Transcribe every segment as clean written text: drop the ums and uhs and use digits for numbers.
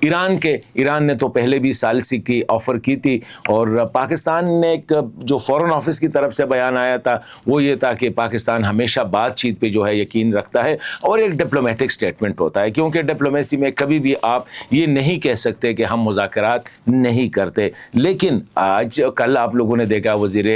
ایران نے تو پہلے بھی ثالثی کی آفر کی تھی، اور پاکستان نے ایک جو فورن آفس کی طرف سے بیان آیا تھا وہ یہ تھا کہ پاکستان ہمیشہ بات چیت پہ جو ہے یقین رکھتا ہے، اور ایک ڈپلومیٹک سٹیٹمنٹ ہوتا ہے، کیونکہ ڈپلومیسی میں کبھی بھی آپ یہ نہیں کہہ سکتے کہ ہم مذاکرات نہیں کرتے۔ لیکن آج کل آپ لوگوں نے دیکھا وزیر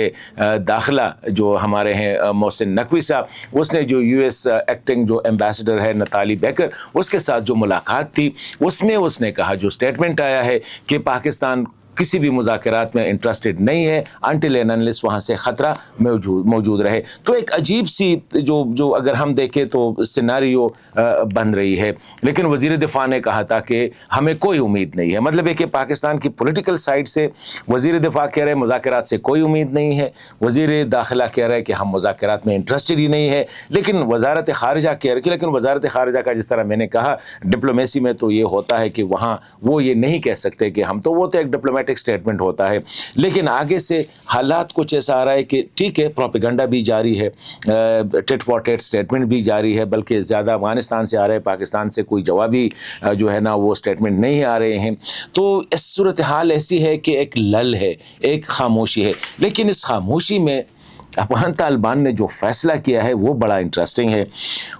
داخلہ جو ہمارے ہیں محسن نقوی صاحب، اس نے جو یو ایس ایکٹنگ جو ایمبیسڈر ہے نتالی بیکر، اس کے ساتھ جو ملاقات تھی اس میں اس نے کہا، جو سٹیٹمنٹ آیا ہے کہ پاکستان کسی بھی مذاکرات میں انٹرسٹڈ نہیں ہے انٹل اینڈ انلیس وہاں سے خطرہ موجود رہے۔ تو ایک عجیب سی جو اگر ہم دیکھیں تو سیناریو بن رہی ہے، لیکن وزیر دفاع نے کہا تھا کہ ہمیں کوئی امید نہیں ہے۔ مطلب ہے کہ پاکستان کی پولیٹیکل سائڈ سے وزیر دفاع کہہ رہے ہیں مذاکرات سے کوئی امید نہیں ہے، وزیر داخلہ کہہ رہے ہیں کہ ہم مذاکرات میں انٹرسٹڈ ہی نہیں ہے، لیکن وزارت خارجہ کہہ رہی ہے، لیکن وزارت خارجہ کا جس طرح میں نے کہا ڈپلومیسی میں تو یہ ہوتا ہے کہ وہاں وہ یہ نہیں کہہ سکتے کہ ہم تو، وہ تو ایک ڈپلومیٹک سٹیٹمنٹ ہوتا ہے، لیکن آگے سے حالات کچھ ایسا آ رہا ہے کہ ٹھیک ہے پروپیگنڈا بھی جاری ہے، ٹٹ فار ٹٹ سٹیٹمنٹ بھی جاری ہے، بلکہ زیادہ افغانستان سے آ رہے ہیں، پاکستان سے کوئی جوابی جو ہے نا وہ سٹیٹمنٹ نہیں آ رہے ہیں۔ تو اس صورتحال ایسی ہے کہ ایک لل ہے، ایک خاموشی ہے، لیکن اس خاموشی میں افغان طالبان نے جو فیصلہ کیا ہے وہ بڑا انٹرسٹنگ ہے۔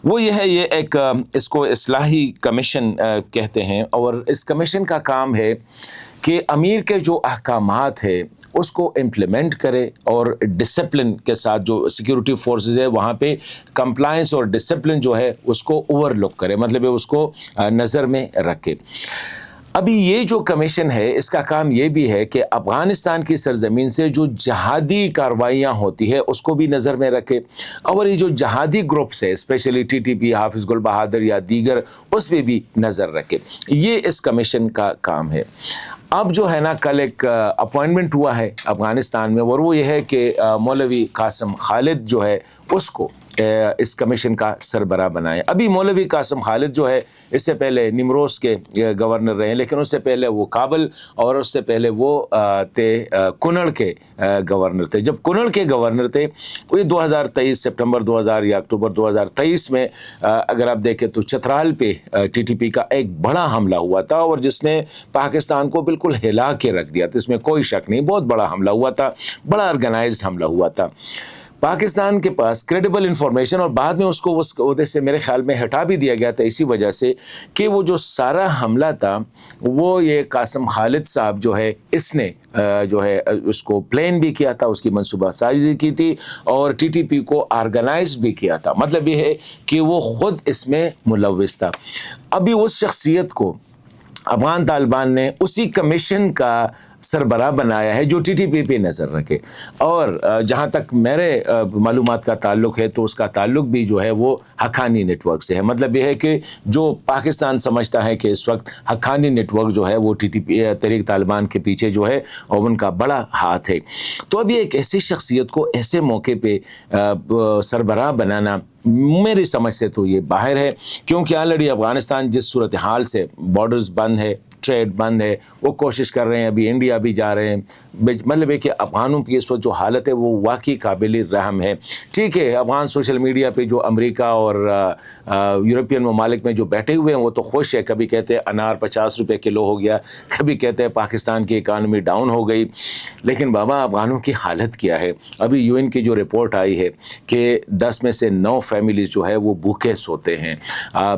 وہ یہ ہے، یہ ایک اس کو اصلاحی کمیشن کہتے ہیں، اور اس کمیشن کا کام ہے کہ امیر کے جو احکامات ہے اس کو امپلیمنٹ کرے، اور ڈسپلن کے ساتھ جو سیکیورٹی فورسز ہے وہاں پہ کمپلائنس اور ڈسپلن جو ہے اس کو اوور لک کرے، مطلب اس کو نظر میں رکھے۔ ابھی یہ جو کمیشن ہے اس کا کام یہ بھی ہے کہ افغانستان کی سرزمین سے جو جہادی کارروائیاں ہوتی ہے اس کو بھی نظر میں رکھے، اور یہ جو جہادی گروپس ہے اسپیشلی ٹی ٹی پی، حافظ گل بہادر یا دیگر، اس پہ بھی نظر رکھے۔ یہ اس کمیشن کا کام ہے۔ اب جو ہے نا کل ایک اپوائنٹمنٹ ہوا ہے افغانستان میں، اور وہ یہ ہے کہ مولوی قاسم خالد جو ہے اس کو اس کمیشن کا سربراہ بنائے۔ ابھی مولوی قاسم خالد جو ہے اس سے پہلے نیمروز کے گورنر رہے، لیکن اس سے پہلے وہ کابل، اور اس سے پہلے وہ تھے کنڑ کے گورنر تھے۔ جب کنڑ کے گورنر تھے وہ 2023 سپٹمبر 2000 یا اکتوبر 2023 میں اگر آپ دیکھیں تو چترال پہ ٹی ٹی پی کا ایک بڑا حملہ ہوا تھا، اور جس نے پاکستان کو بالکل ہلا کے رکھ دیا تھا، اس میں کوئی شک نہیں، بہت بڑا حملہ ہوا تھا، بڑا آرگنائزڈ حملہ ہوا تھا۔ پاکستان کے پاس کریڈیبل انفارمیشن، اور بعد میں اس کو اس عہدے سے میرے خیال میں ہٹا بھی دیا گیا تھا اسی وجہ سے کہ وہ جو سارا حملہ تھا وہ یہ قاسم خالد صاحب جو ہے اس نے جو ہے اس کو پلان بھی کیا تھا، اس کی منصوبہ سازی کی تھی، اور ٹی ٹی پی کو آرگنائز بھی کیا تھا۔ مطلب یہ ہے کہ وہ خود اس میں ملوث تھا۔ ابھی اس شخصیت کو افغان طالبان نے اسی کمیشن کا سربراہ بنایا ہے جو ٹی ٹی پی پہ نظر رکھے، اور جہاں تک میرے معلومات کا تعلق ہے تو اس کا تعلق بھی جو ہے وہ حقانی نیٹ ورک سے ہے۔ مطلب یہ ہے کہ جو پاکستان سمجھتا ہے کہ اس وقت حقانی نیٹ ورک جو ہے وہ ٹی ٹی پی تحریک طالبان کے پیچھے جو ہے اور ان کا بڑا ہاتھ ہے۔ تو ابھی ایک ایسی شخصیت کو ایسے موقع پہ سربراہ بنانا میری سمجھ سے تو یہ باہر ہے، کیونکہ آلریڈی افغانستان جس صورتحال سے بارڈرز بند ہے، ٹریڈ بند ہے، وہ کوشش کر رہے ہیں، ابھی انڈیا بھی جا رہے ہیں۔ مطلب ہے کہ افغانوں کی اس وقت جو حالت ہے وہ واقعی قابل رحم ہے۔ ٹھیک ہے، افغان سوشل میڈیا پہ جو امریکہ اور یورپین ممالک میں جو بیٹھے ہوئے ہیں وہ تو خوش ہے، کبھی کہتے ہیں انار 50 روپے کلو ہو گیا، کبھی کہتے ہیں پاکستان کی اکانومی ڈاؤن ہو گئی، لیکن بابا افغانوں کی حالت کیا ہے؟ ابھی یو این کی جو رپورٹ آئی ہے کہ 10 میں سے 9 فیملیز جو ہے وہ بھوکے سوتے ہیں،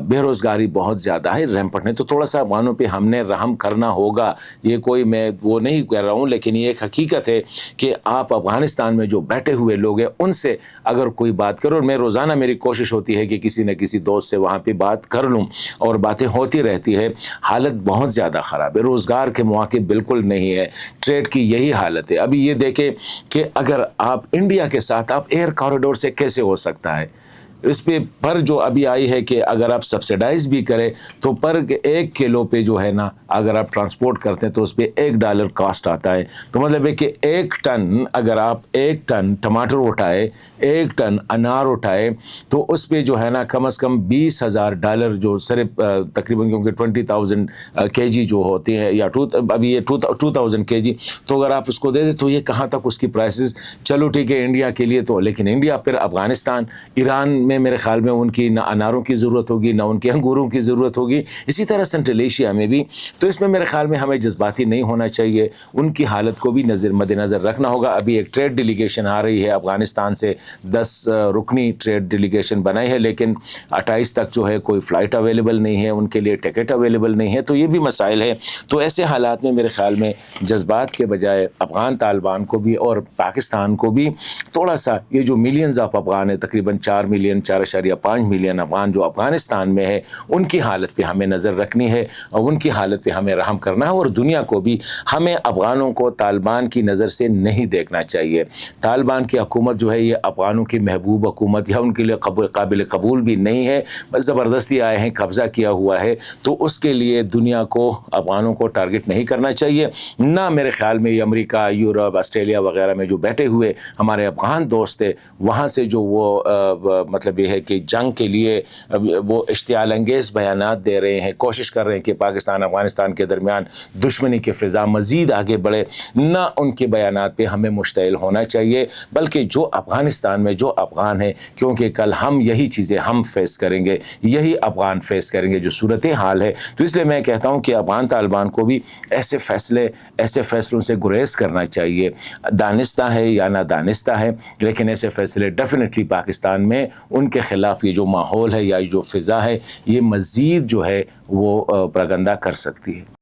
بے روزگاری بہت زیادہ ہے، رینپٹ ہے۔ تو تھوڑا سا افغانوں پہ ہم نے رحم کرنا ہوگا، یہ کوئی میں وہ نہیں کہہ رہا ہوں، لیکن یہ ایک حقیقت ہے کہ آپ افغانستان میں جو بیٹھے ہوئے لوگ ہیں ان سے اگر کوئی بات کرو، اور میں روزانہ میری کوشش ہوتی ہے کہ کسی نہ کسی دوست سے وہاں پہ بات کر لوں، اور باتیں ہوتی رہتی ہے، حالت بہت زیادہ خراب ہے، روزگار کے مواقع بالکل نہیں ہے، ٹریڈ کی یہی حالت ہے۔ ابھی یہ دیکھیں کہ اگر آپ انڈیا کے ساتھ آپ ایئر کوریڈور سے کیسے ہو سکتا ہے؟ اس پہ پر جو ابھی آئی ہے کہ اگر آپ سبسیڈائز بھی کریں تو پر 1 کلو پہ جو ہے نا اگر آپ ٹرانسپورٹ کرتے ہیں تو اس پہ $1 کاسٹ آتا ہے۔ تو مطلب ہے کہ 1 ٹن اگر آپ 1 ٹن ٹماٹر اٹھائے، 1 ٹن انار اٹھائے تو اس پہ جو ہے نا کم از کم $20,000 جو صرف تقریباً، کیونکہ 20,000 kg جو ہوتی ہے یا ابھی یہ 2,000 kg، تو اگر آپ اس کو دے دیں تو یہ کہاں تک اس کی پرائسز، چلو ٹھیک ہے انڈیا کے لیے تو، لیکن انڈیا پھر افغانستان، ایران میں میرے خیال میں ان کی نہ اناروں کی ضرورت ہوگی نہ ان کے انگوروں کی ضرورت ہوگی، اسی طرح سنٹرل ایشیا میں بھی۔ تو اس میں میرے خیال میں ہمیں جذباتی نہیں ہونا چاہیے، ان کی حالت کو بھی مد نظر رکھنا ہوگا۔ ابھی ایک ٹریڈ ڈیلیگیشن آ رہی ہے افغانستان سے، 10 رکنی ٹریڈ ڈیلیگیشن بنائی ہے، لیکن 28 تک جو ہے کوئی فلائٹ اویلیبل نہیں ہے، ان کے لیے ٹکٹ اویلیبل نہیں ہے، تو یہ بھی مسائل ہے۔ تو ایسے حالات میں میرے خیال میں جذبات کے بجائے افغان طالبان کو بھی اور پاکستان کو بھی تھوڑا سا، یہ جو ملینز آف افغان ہے، تقریباً 4 ملین 4.5 ملین افغان جو افغانستان میں ہے، ان کی حالت پہ ہمیں نظر رکھنی ہے اور ان کی حالت پہ ہمیں رحم کرنا ہے، اور دنیا کو بھی ہمیں افغانوں کو طالبان کی نظر سے نہیں دیکھنا چاہیے۔ طالبان کی حکومت جو ہے یہ افغانوں کی محبوب حکومت یا ان کے لیے قابل قبول بھی نہیں ہے، بس زبردستی آئے ہیں، قبضہ کیا ہوا ہے، تو اس کے لیے دنیا کو افغانوں کو ٹارگٹ نہیں کرنا چاہیے۔ نہ میرے خیال میں یہ امریکہ، یورپ، آسٹریلیا وغیرہ میں جو بیٹھے ہوئے ہمارے افغان دوست ہیں، وہاں سے جو وہ مطلب یہ ہے کہ جنگ کے لیے وہ اشتعال انگیز بیانات دے رہے ہیں، کوشش کر رہے ہیں کہ پاکستان افغانستان کے درمیان دشمنی کی فضا مزید آگے بڑھے، نہ ان کے بیانات پہ ہمیں مشتعل ہونا چاہیے، بلکہ جو افغانستان میں جو افغان ہے، کیونکہ کل ہم یہی چیزیں ہم فیس کریں گے، یہی افغان فیس کریں گے جو صورتحال ہے۔ تو اس لیے میں کہتا ہوں کہ افغان طالبان کو بھی ایسے فیصلوں سے گریز کرنا چاہیے، دانستہ ہے یا نہ دانستہ ہے، لیکن ایسے فیصلے ڈیفینیٹلی پاکستان میں ان کے خلاف یہ جو ماحول ہے یا جو فضا ہے، یہ مزید جو ہے وہ پراگندہ کر سکتی ہے۔